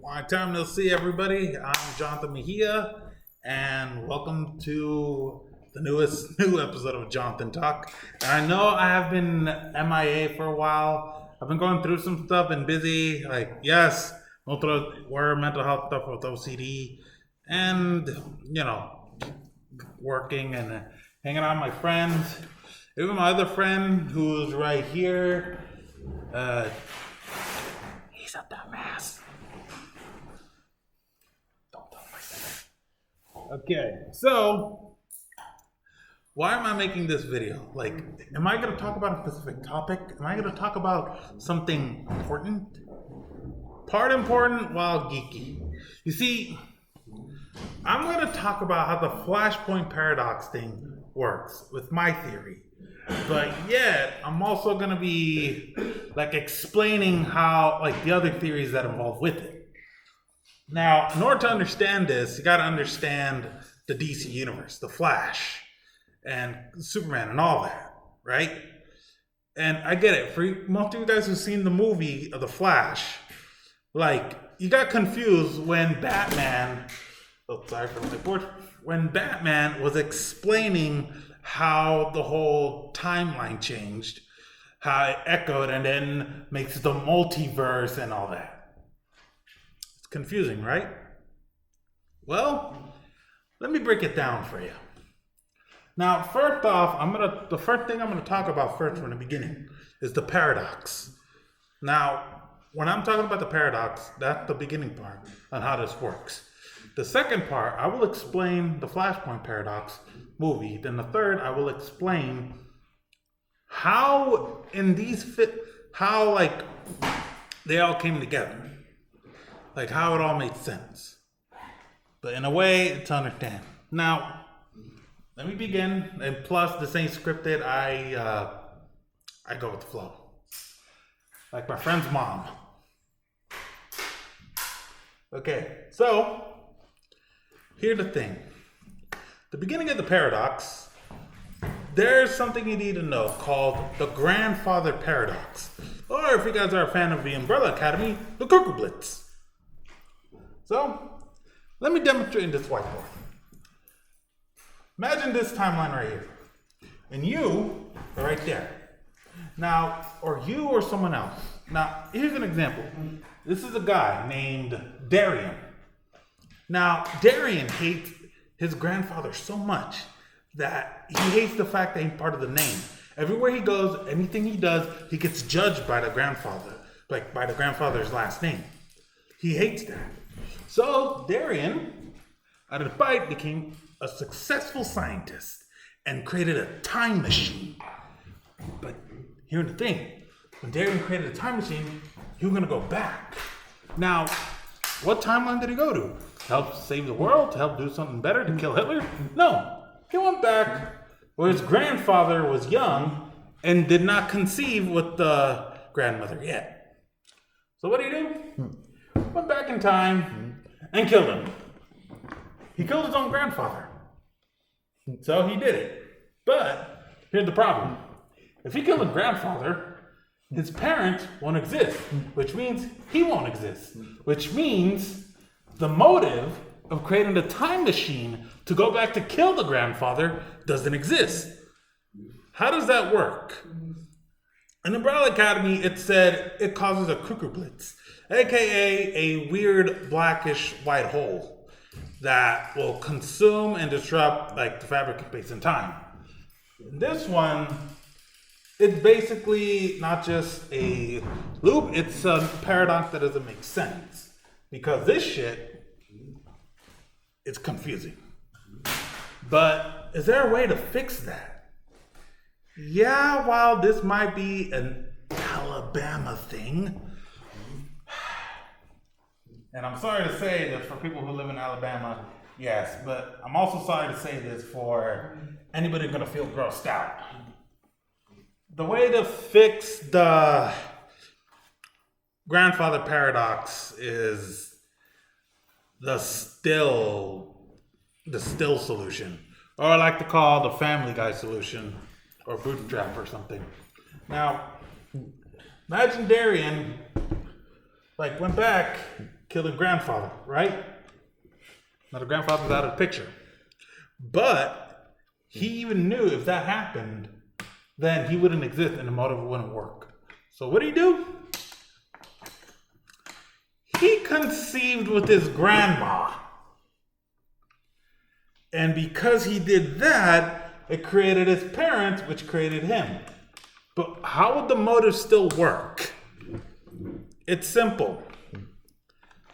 Long time no see, everybody. I'm Jonathan Mejia, and welcome to the new episode of Jonathan Talk. And I know I have been MIA for a while. I've been going through some stuff, been busy. We're mental health stuff with OCD, and working and hanging out with my friends. Even my other friend who's right here. He's a dumbass. Don't tell him like that. Okay, so why am I making this video? Am I going to talk about a specific topic? Am I going to talk about something important? Part important while geeky. You see, I'm going to talk about how the flashpoint paradox thing works with my theory. But yet, I'm also going to be explaining how the other theories that involve with it. Now, in order to understand this, you got to understand the DC universe, the Flash, and Superman, and all that, right? And I get it. For most of you guys who've seen the movie of the Flash, you got confused when Batman. Oh, sorry for my board. When Batman was explaining how the whole timeline changed, how it echoed and then makes the multiverse and all that. It's confusing, right? Well, let me break it down for you. Now, first off, the first thing I'm gonna talk about first from the beginning is the paradox. Now, when I'm talking about the paradox, that's the beginning part on how this works. The second part, I will explain the Flashpoint Paradox movie. Then the third, I will explain how they all came together. How it all made sense. But in a way, to understand. Now, let me begin. And plus, this ain't scripted. I go with the flow. Like my friend's mom. Okay, so here's the thing. The beginning of the paradox, there's something you need to know called the grandfather paradox. Or if you guys are a fan of the Umbrella Academy, the Cuckoo Blitz. So, let me demonstrate in this whiteboard. Imagine this timeline right here. And you are right there. Now, or you or someone else. Now, here's an example. This is a guy named Darian. Now, Darian hates his grandfather so much that he hates the fact that he's part of the name. Everywhere he goes, anything he does, he gets judged by the grandfather, by the grandfather's last name. He hates that. So, Darian, out of the fight, became a successful scientist and created a time machine. But here's the thing. When Darian created a time machine, he was going to go back. Now, what timeline did he go to? To help save the world? To help do something better? To kill Hitler? No. He went back where his grandfather was young and did not conceive with the grandmother yet. So what did he do? Went back in time and killed him. He killed his own grandfather. So he did it. But here's the problem. If he killed his grandfather, his parents won't exist, which means he won't exist, which means the motive of creating the time machine to go back to kill the grandfather doesn't exist. How does that work? In Umbrella Academy, it said it causes a cuckoo blitz, aka a weird blackish white hole that will consume and disrupt the fabric of space and time. This one, it's basically not just a loop, it's a paradox that doesn't make sense. Because this shit, it's confusing. But is there a way to fix that? Yeah, while this might be an Alabama thing, and I'm sorry to say this for people who live in Alabama, yes, but I'm also sorry to say this for anybody who's gonna feel grossed out. The way to fix the grandfather paradox is the still solution, or I like to call the Family Guy solution, or bootstrap or something. Now, imagine Darian went back killed his grandfather, right? Now the grandfather's out of the picture. But he even knew if that happened, then he wouldn't exist and the motive wouldn't work. So what did he do? He conceived with his grandma. And because he did that, it created his parents, which created him. But how would the motive still work? It's simple.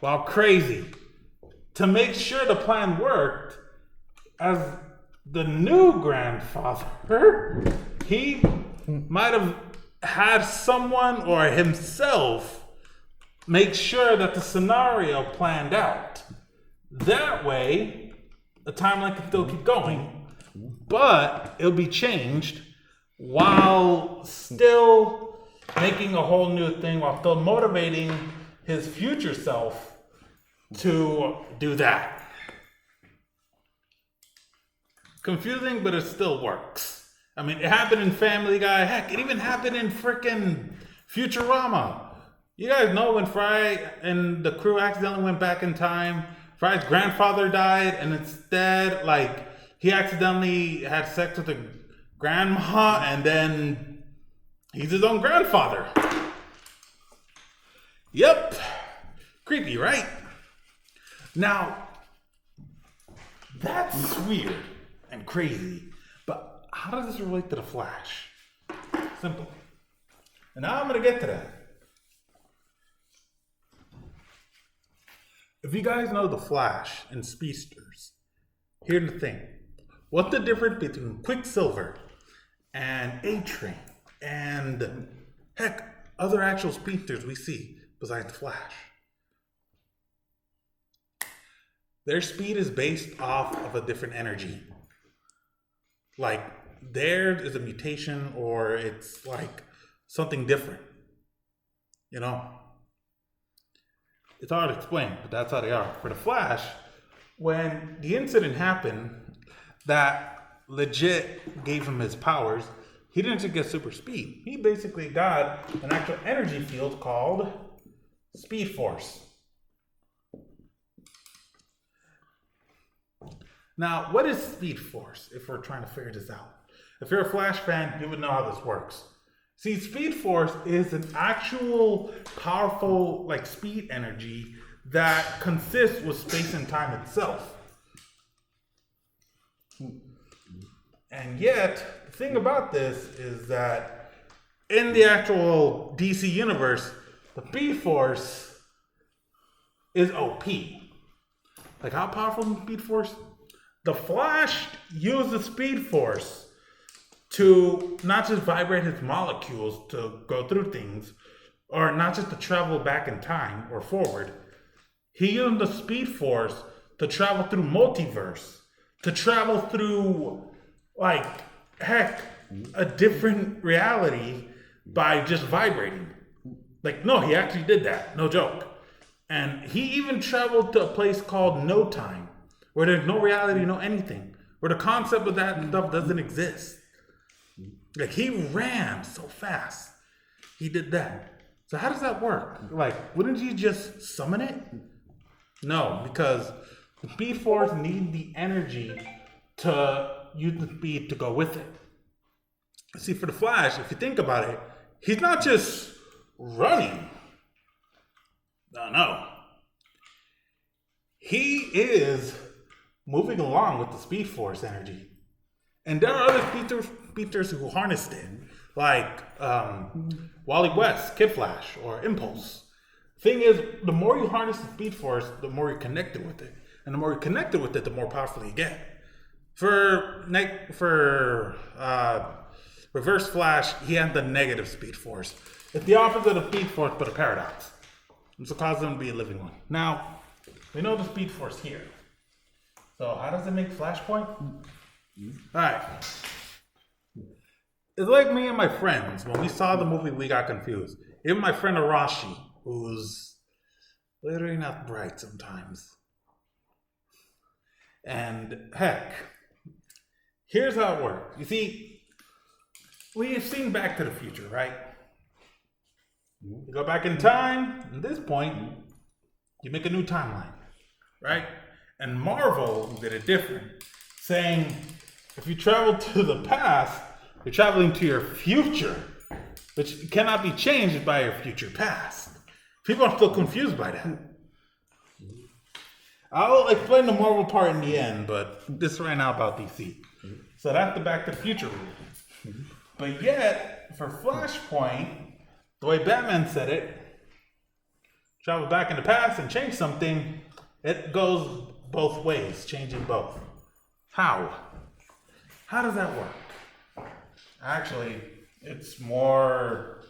While crazy. To make sure the plan worked, as the new grandfather, he might have had someone or himself make sure that the scenario planned out. That way, the timeline can still keep going, but it'll be changed while still making a whole new thing, while still motivating his future self to do that. Confusing, but it still works. I mean, it happened in Family Guy. Heck, it even happened in frickin' Futurama. You guys know when Fry and the crew accidentally went back in time, Fry's grandfather died, and instead, like, he accidentally had sex with a grandma, and then he's his own grandfather. Yep. Creepy, right? Now, that's weird and crazy, but how does this relate to the Flash? Simple. And now I'm going to get to that. If you guys know the Flash and Speedsters, here's the thing. What's the difference between Quicksilver and A-Train and, heck, other actual speedsters we see besides the Flash? Their speed is based off of a different energy. Like, theirs is a mutation or it's like something different. You know? It's hard to explain, but that's how they are. For the Flash, when the incident happened that legit gave him his powers, he didn't just get super speed. He basically got an actual energy field called Speed Force. Now, what is Speed Force, if we're trying to figure this out? If you're a Flash fan, you would know how this works. See, Speed Force is an actual powerful, like, speed energy that consists with space and time itself. And yet, the thing about this is that in the actual DC universe, the Speed Force is OP. Like, how powerful is Speed Force? The Flash used the Speed Force to not just vibrate his molecules to go through things, or not just to travel back in time or forward. He used the Speed Force to travel through multiverse, to travel through, like, heck, a different reality by just vibrating. Like, no, he actually did that, no joke. And he even traveled to a place called No Time, where there's no reality, no anything, where the concept of that stuff doesn't exist. Like, he ran so fast. He did that. So how does that work? Like, wouldn't you just summon it? No, because the Speed Force needs the energy to use the speed to go with it. See, for the Flash, if you think about it, he's not just running. No. He is moving along with the Speed Force energy. And there are other speedsters who harnessed it, like Wally West, Kid Flash, or Impulse. Thing is, the more you harness the Speed Force, the more you're connected with it. And the more you're connected with it, the more powerful you get. For Reverse Flash, he had the negative Speed Force. It's the opposite of Speed Force, but a paradox. It's what causes him to be a living one. Now, we know the Speed Force here. So how does it make Flashpoint? Alright. It's like me and my friends. When we saw the movie, we got confused. Even my friend Arashi, who's literally not bright sometimes. And heck, here's how it works. You see, we've seen Back to the Future, right? You go back in time, at this point, You make a new timeline, right? And Marvel did it different, saying if you travel to the past, you're traveling to your future, which cannot be changed by your future past. People are still confused by that. I'll explain the Marvel part in the end, but this right now about DC. So that's the Back to the Future rule. But yet, for Flashpoint, the way Batman said it, travel back in the past and change something, it goes both ways, changing both. How? How does that work? Actually, it's more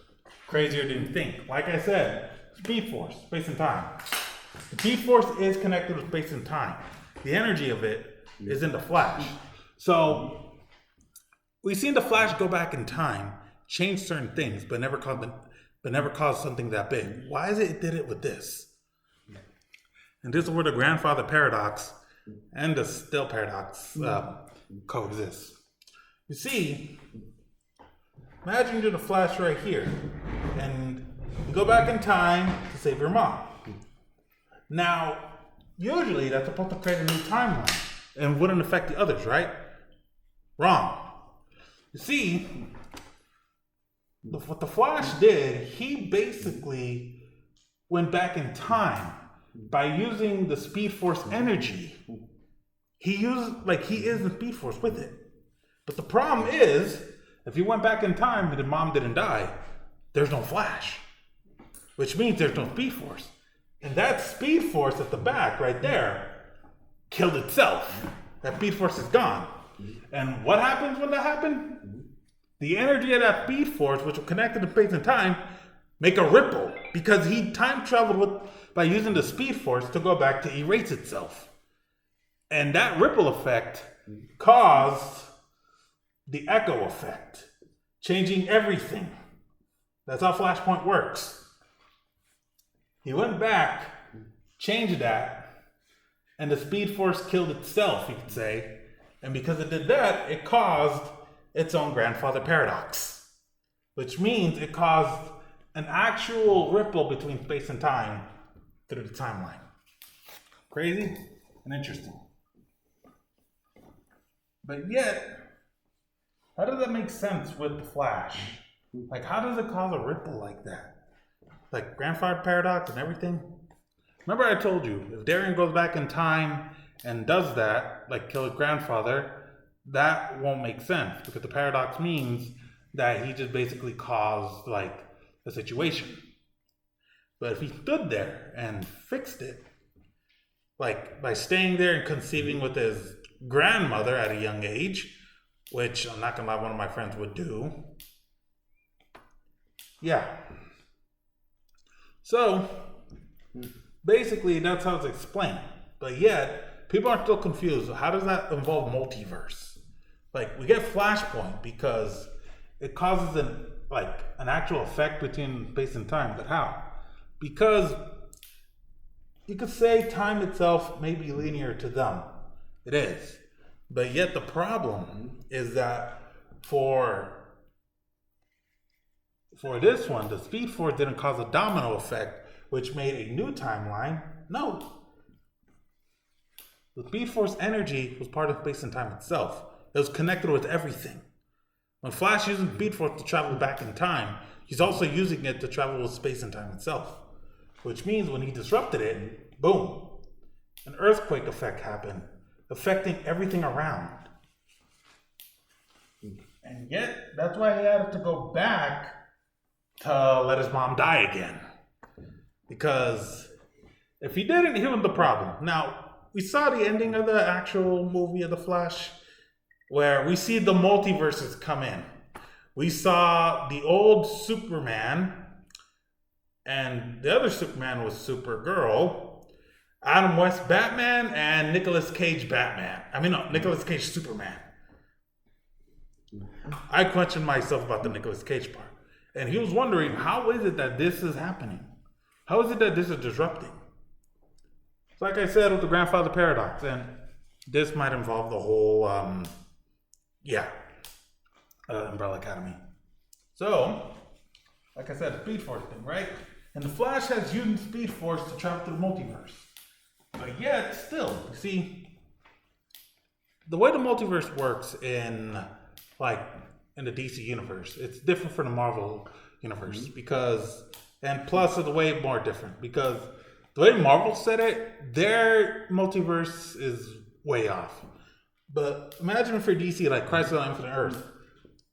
crazier than you think. Like I said, Speed Force, space and time. The Speed Force is connected with space and time. The energy of it is in the Flash. So we've seen the Flash go back in time, change certain things, but never caused something that big. Why is it did it with this? And this is where the grandfather paradox and the still paradox coexist. You see, imagine you're the Flash right here, and you go back in time to save your mom. Now, usually that's supposed to create a new timeline and wouldn't affect the others, right? Wrong. You see, what the Flash did, he basically went back in time by using the Speed Force energy. He is the Speed Force with it. But the problem is, if you went back in time and the mom didn't die, there's no Flash, which means there's no Speed Force. And that Speed Force at the back, right there, killed itself. That Speed Force is gone. And what happens when that happened? The energy of that Speed Force, which was connected to space and time, make a ripple because he time traveled by using the Speed Force to go back to erase itself. And that ripple effect caused the echo effect, changing everything. That's how Flashpoint works. He went back, changed that, and the Speed Force killed itself, you could say. And because it did that, it caused its own grandfather paradox, which means it caused an actual ripple between space and time through the timeline. Crazy and interesting. But yet, how does that make sense with the Flash? Like, how does it cause a ripple like that? Like grandfather paradox and everything? Remember I told you, if Darian goes back in time and does that, like kill his grandfather, that won't make sense because the paradox means that he just basically caused like a situation. But if he stood there and fixed it, like by staying there and conceiving with his grandmother at a young age, which I'm not gonna lie, one of my friends would do. Yeah. So basically that's how it's explained. But yet, people are still confused. How does that involve multiverse? Like we get Flashpoint because it causes an actual effect between space and time. But how? Because you could say time itself may be linear to them. It is. But yet the problem is that for this one, the Speed Force didn't cause a domino effect, which made a new timeline. No. The Speed Force energy was part of space and time itself. It was connected with everything. When Flash uses Speed Force to travel back in time, he's also using it to travel with space and time itself. Which means when he disrupted it, boom, an earthquake effect happened, affecting everything around. And yet, that's why he had to go back to let his mom die again. Because if he didn't, he was the problem. Now, we saw the ending of the actual movie of The Flash, where we see the multiverses come in. We saw the old Superman, and the other Superman was Supergirl, Adam West Batman, and Nicolas Cage Batman. Nicolas Cage Superman. I questioned myself about the Nicolas Cage part. And he was wondering, how is it that this is happening? How is it that this is disrupting? So like I said, with the grandfather paradox, and this might involve the whole, Umbrella Academy. So, like I said, the Speed Force thing, right? And the Flash has used Speed Force to travel through the multiverse. But yet, still, you see, the way the multiverse works in the DC universe, it's different from the Marvel universe because, and plus it's way more different because the way Marvel said it, their multiverse is way off. But imagine for DC, like Crisis on Infinite Earth,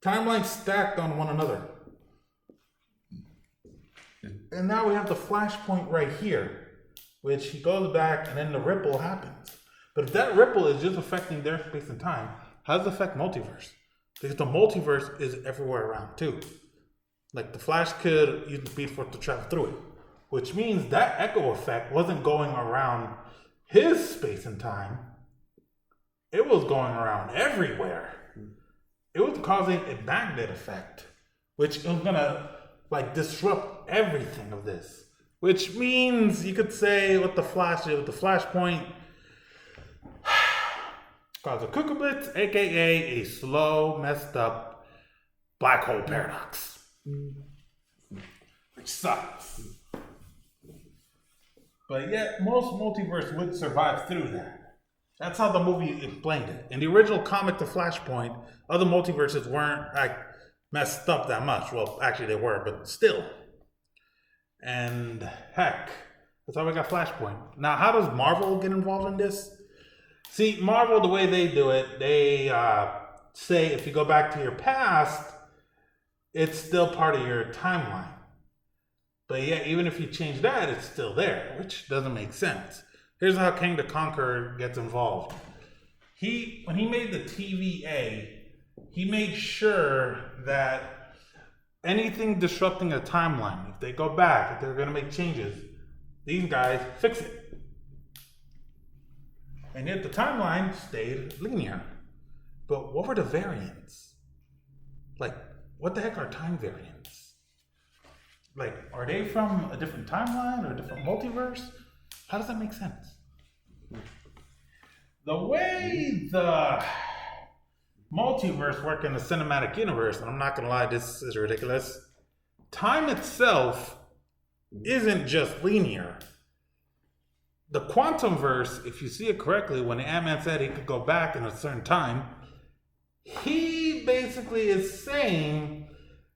timelines stacked on one another. And now we have the Flashpoint right here, which he goes back and then the ripple happens. But if that ripple is just affecting their space and time, how does it affect multiverse? Because the multiverse is everywhere around too. Like the Flash could use the Speed Force to travel through it, which means that echo effect wasn't going around his space and time. It was going around everywhere. It was causing a magnet effect, which is gonna disrupt everything of this. Which means you could say what the Flash did with the Flashpoint cause a cuckoo blitz, aka a slow, messed up black hole paradox. Which sucks. But yet most multiverse would survive through that. That's how the movie explained it. In the original comic, The Flashpoint, other multiverses weren't messed up that much. Well, actually they were, but still. And heck, that's how we got Flashpoint. Now, how does Marvel get involved in this? See, Marvel, the way they do it, they say if you go back to your past, it's still part of your timeline. But yeah, even if you change that, it's still there, which doesn't make sense. Here's how King the Conqueror gets involved. When he made the TVA, he made sure that anything disrupting a timeline, if they go back, if they're going to make changes, these guys fix it. And yet the timeline stayed linear. But what were the variants? What the heck are time variants? Are they from a different timeline or a different multiverse? How does that make sense? The way the multiverse work in the cinematic universe, and I'm not going to lie, this is ridiculous. Time itself isn't just linear. The quantum verse, if you see it correctly, when Ant-Man said he could go back in a certain time, he basically is saying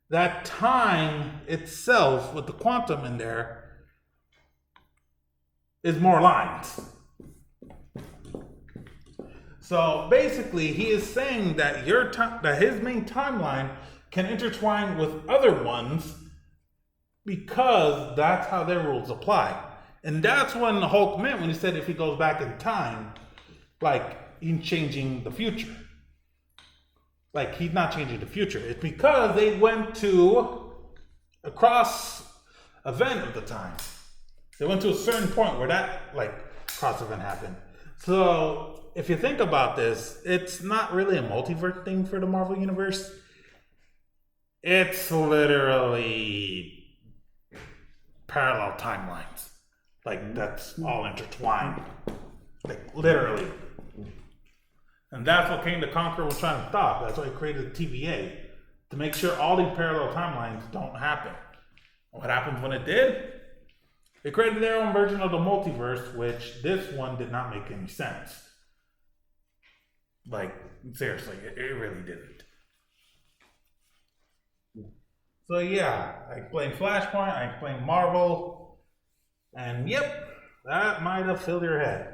that time itself, with the quantum in there, is more lines. So basically, he is saying that that his main timeline can intertwine with other ones because that's how their rules apply. And that's when the Hulk meant when he said if he goes back in time, he's changing the future. He's not changing the future. It's because they went to a cross event of the time. They went to a certain point where that cross event happened. So if you think about this, it's not really a multiverse thing for the Marvel Universe. It's literally parallel timelines. That's all intertwined. Literally. And that's what King the Conqueror was trying to stop. That's why he created the TVA. To make sure all these parallel timelines don't happen. What happens when it did? They created their own version of the multiverse, which this one did not make any sense. Seriously, it really didn't. So yeah, I explained Flashpoint, I explained Marvel, and yep, that might have filled your head.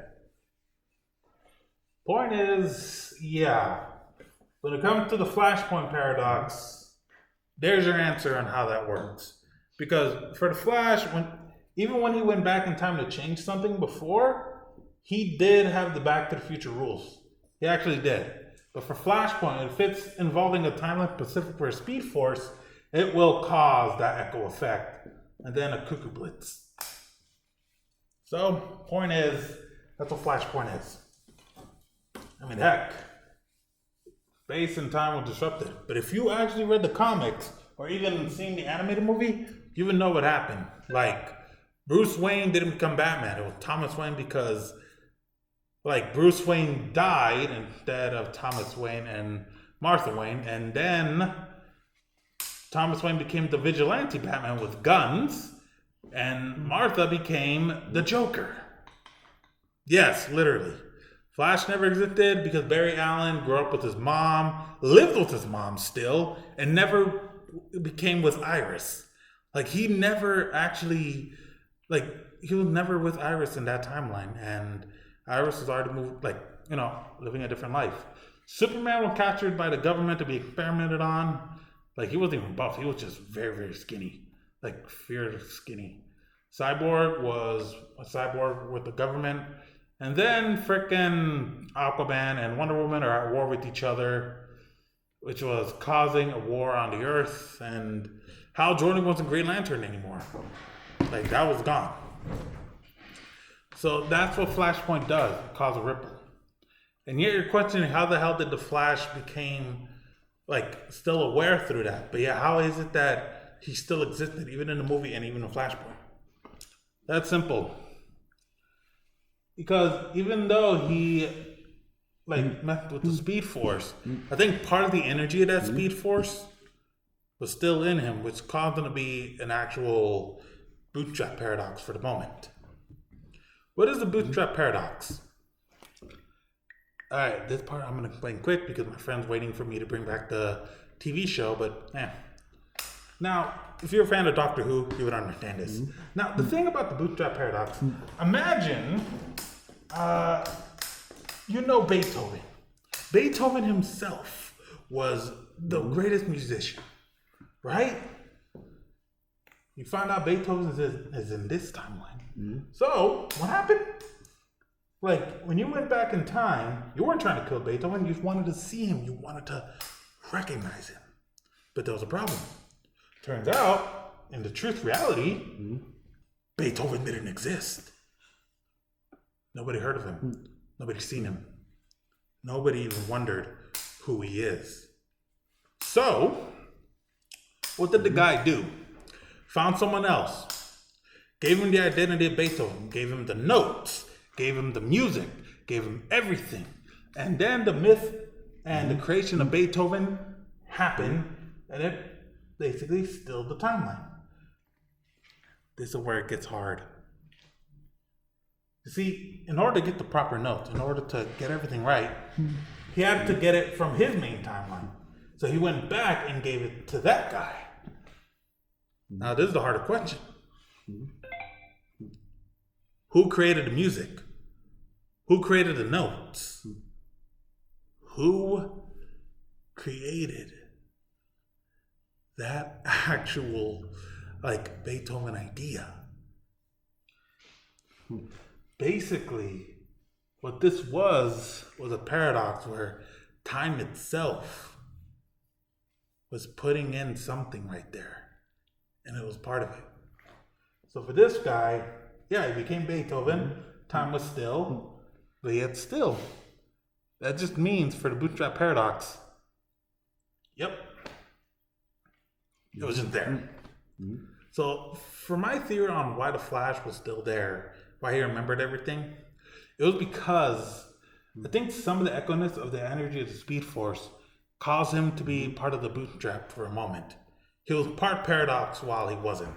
Point is, yeah, when it comes to the Flashpoint paradox, there's your answer on how that works. Because for the Flash, even when he went back in time to change something before, he did have the Back to the Future rules. He actually did. But for Flashpoint, if it's involving a timeline specific for a Speed Force, it will cause that echo effect and then a cuckoo blitz. So, point is, that's what Flashpoint is. I mean, heck, space and time will disrupt it. But if you actually read the comics or even seen the animated movie, you would know what happened. Bruce Wayne didn't become Batman. It was Thomas Wayne because, Bruce Wayne died instead of Thomas Wayne and Martha Wayne. And then Thomas Wayne became the vigilante Batman with guns. And Martha became the Joker. Yes, literally. Flash never existed because Barry Allen grew up with his mom, lived with his mom still, and never became with Iris. Like, he never actually, like, he was never with Iris in that timeline. And Iris was already moved, like, you know, living a different life. Superman was captured by the government to be experimented on. Like, he wasn't even buff. He was just very, very skinny. Like, feared skinny. Cyborg was a cyborg with the government. And then frickin' Aquaman and Wonder Woman are at war with each other, which was causing a war on the Earth. And Hal Jordan wasn't Green Lantern anymore. Like, that was gone. So that's what Flashpoint does, cause a ripple. And yet you're questioning how the hell did the Flash became, like, still aware through that? But yeah, how is it that he still existed, even in the movie and even in Flashpoint? That's simple. Because even though he, like, messed with the Speed Force, I think part of the energy of that Speed Force was still in him, which caused him to be an actual bootstrap paradox for the moment. What is the bootstrap paradox? Alright, this part I'm going to explain quick because my friend's waiting for me to bring back the TV show, but Now, if you're a fan of Doctor Who, you would understand this. Now, the thing about the bootstrap paradox, imagine, you know Beethoven. Beethoven himself was the greatest musician, right? You find out Beethoven is in this timeline. So, what happened? Like, when you went back in time, you weren't trying to kill Beethoven, you just wanted to see him, you wanted to recognize him. But there was a problem. Turns out, in the truth reality, Beethoven didn't exist. Nobody heard of him. Nobody's seen him. Nobody even wondered who he is. So, what did the guy do? Found someone else. Gave him the identity of Beethoven. Gave him the notes. Gave him the music. Gave him everything. And then the myth and the creation of Beethoven happened. And it basically stilled the timeline. This is where it gets hard. You see, in order to get the proper notes, in order to get everything right, he had to get it from his main timeline. So he went back and gave it to that guy. Now, this is the harder question. Who created the music? Who created the notes? Who created that actual, like, Beethoven idea? Basically, what this was a paradox where time itself was putting in something right there, and it was part of it. So for this guy, yeah, he became Beethoven, time was still, but yet still. That just means, for the bootstrap paradox, yep, it wasn't there. So for my theory on why the Flash was still there, why he remembered everything, it was because I think some of the echo-ness of the energy of the Speed Force caused him to be part of the bootstrap for a moment. He was part paradox while he wasn't.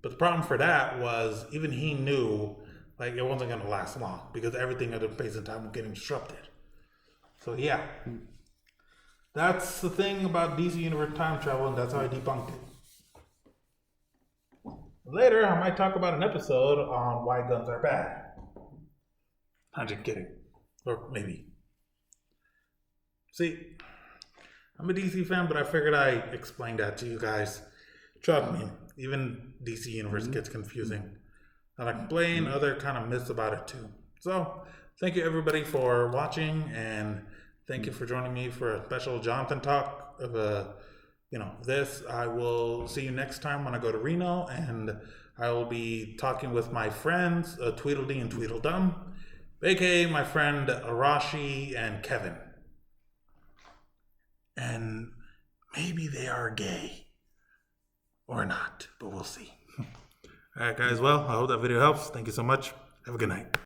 But the problem for that was even he knew, like, it wasn't going to last long because everything at the space and time was getting disrupted. So yeah, that's the thing about DC Universe time travel, and that's how I debunked it. Later, I might talk about an episode on why guns are bad. I'm just kidding. Or maybe. See, I'm a DC fan, but I figured I'd explain that to you guys. Trust me, even DC Universe gets confusing. I'll explain other kind of myths about it too. So, thank you everybody for watching, and thank you for joining me for a special Jonathan talk of this. I will see you next time when I go to Reno, and I will be talking with my friends, Tweedledee and Tweedledum, aka my friend Arashi and Kevin. And maybe they are gay. Or not, but we'll see. Alright guys, well, I hope that video helps. Thank you so much. Have a good night.